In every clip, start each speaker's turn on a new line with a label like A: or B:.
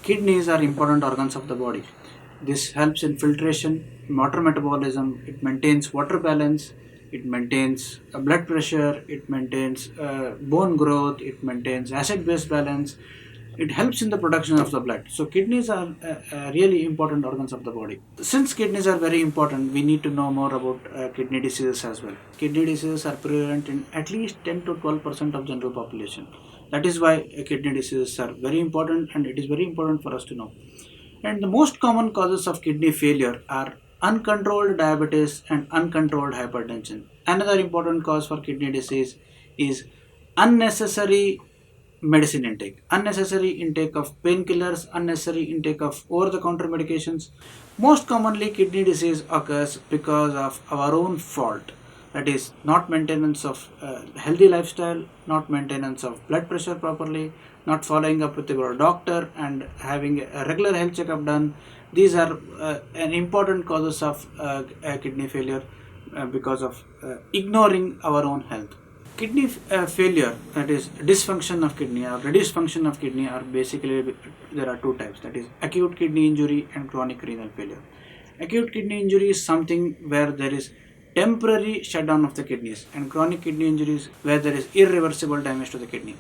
A: Kidneys are important organs of the body. This helps in filtration, water metabolism, it maintains water balance, it maintains blood pressure, it maintains bone growth, it maintains acid base balance, it helps in the production of the blood. So, kidneys are really important organs of the body. Since kidneys are very important, we need to know more about kidney diseases as well. Kidney diseases are prevalent in at least 10 to 12% of general population. That is why kidney diseases are very important, and it is very important for us to know. And the most common causes of kidney failure are uncontrolled diabetes and uncontrolled hypertension. Another important cause for kidney disease is unnecessary medicine intake, unnecessary intake of painkillers, unnecessary intake of over the counter medications. Most commonly, kidney disease occurs because of our own fault. That is, not maintenance of healthy lifestyle, not maintenance of blood pressure properly, not following up with your doctor and having a regular health checkup done. These are an important causes of kidney failure because of ignoring our own health. Kidney failure, that is dysfunction of kidney or reduced function of kidney, are basically, there are two types, that is acute kidney injury and chronic renal failure. Acute kidney injury is something where there is temporary shutdown of the kidneys, and chronic kidney injuries where there is irreversible damage to the kidney.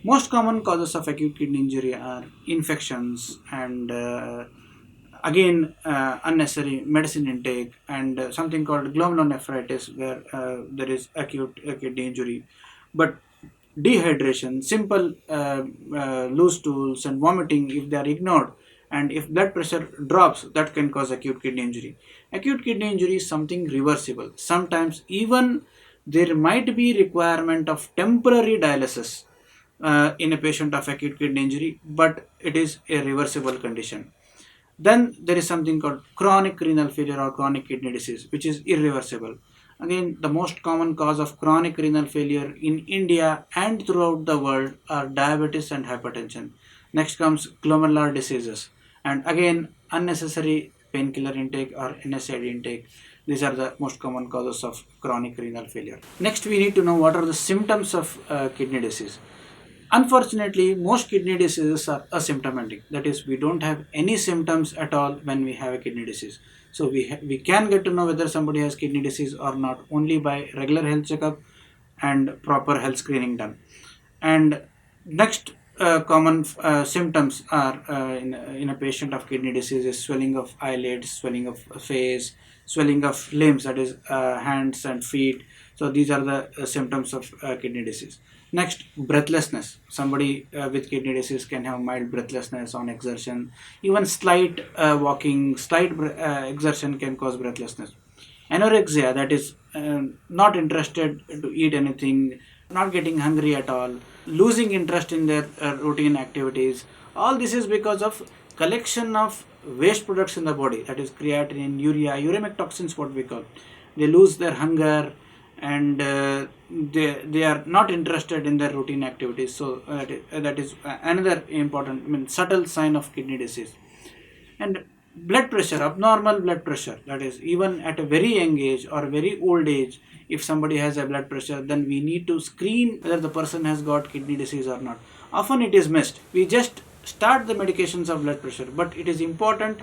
A: Most common causes of acute kidney injury are infections and unnecessary medicine intake and something called glomerulonephritis where there is acute kidney injury. But dehydration, simple loose stools and vomiting, if they are ignored and if blood pressure drops, that can cause acute kidney injury. Acute kidney injury is something reversible. Sometimes even there might be requirement of temporary dialysis in a patient of acute kidney injury, but it is a reversible condition. Then there is something called chronic renal failure or chronic kidney disease, which is irreversible. Again, the most common cause of chronic renal failure in India and throughout the world are diabetes and hypertension. Next comes glomerular diseases, and again unnecessary painkiller intake or NSAID intake. These are the most common causes of chronic renal failure. Next, we need to know what are the symptoms of kidney disease. Unfortunately, most kidney diseases are asymptomatic. That is, we don't have any symptoms at all when we have a kidney disease. So we can get to know whether somebody has kidney disease or not only by regular health checkup and proper health screening done. And next common symptoms are in a patient of kidney disease is swelling of eyelids, swelling of face, swelling of limbs, that is hands and feet. So these are the symptoms of kidney disease. Next, breathlessness. Somebody with kidney disease can have mild breathlessness on exertion. Even slight walking, slight exertion can cause breathlessness. Anorexia, that is not interested to eat anything, not getting hungry at all, losing interest in their routine activities. All this is because of collection of waste products in the body, that is creatinine, urea, uremic toxins, what we call. They lose their hunger and they are not interested in their routine activities. So that is another important, subtle sign of kidney disease. And blood pressure, abnormal blood pressure, that is even at a very young age or very old age, if somebody has a blood pressure, then we need to screen whether the person has got kidney disease or not. Often it is missed. We just start the medications of blood pressure, but it is important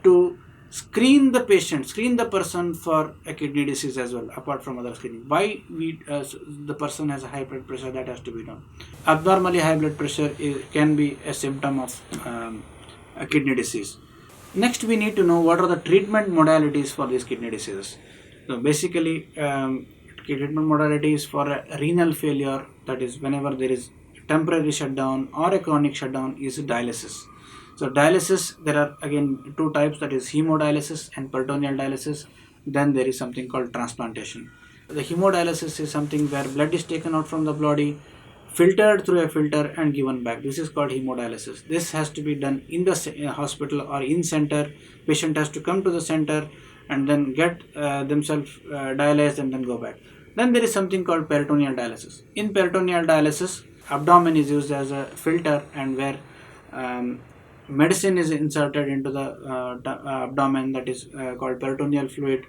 A: to screen the patient, screen the person for a kidney disease as well, apart from other screening. Why the person has a high blood pressure, that has to be done. Abnormally high blood pressure can be a symptom of a kidney disease. Next, we need to know what are the treatment modalities for these kidney diseases. So basically, treatment modalities for a renal failure, that is whenever there is temporary shutdown or a chronic shutdown, is dialysis. So dialysis, there are again two types, that is hemodialysis and peritoneal dialysis. Then there is something called transplantation. The hemodialysis is something where blood is taken out from the body, filtered through a filter and given back. This is called hemodialysis. This has to be done in the hospital or in center. Patient has to come to the center and then get themselves dialyzed and then go back. Then there is something called peritoneal dialysis. In peritoneal dialysis, abdomen is used as a filter, and where medicine is inserted into the abdomen, that is called peritoneal fluid,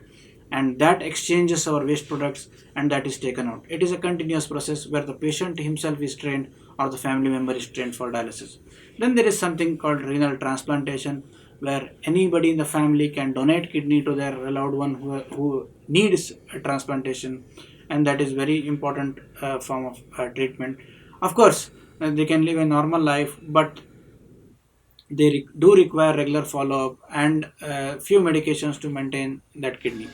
A: and that exchanges our waste products, and that is taken out. It is a continuous process where the patient himself is trained or the family member is trained for dialysis. Then there is something called renal transplantation, where anybody in the family can donate kidney to their loved one who needs a transplantation, and that is very important form of treatment. Of course, they can live a normal life, but they do require regular follow-up and few medications to maintain that kidney.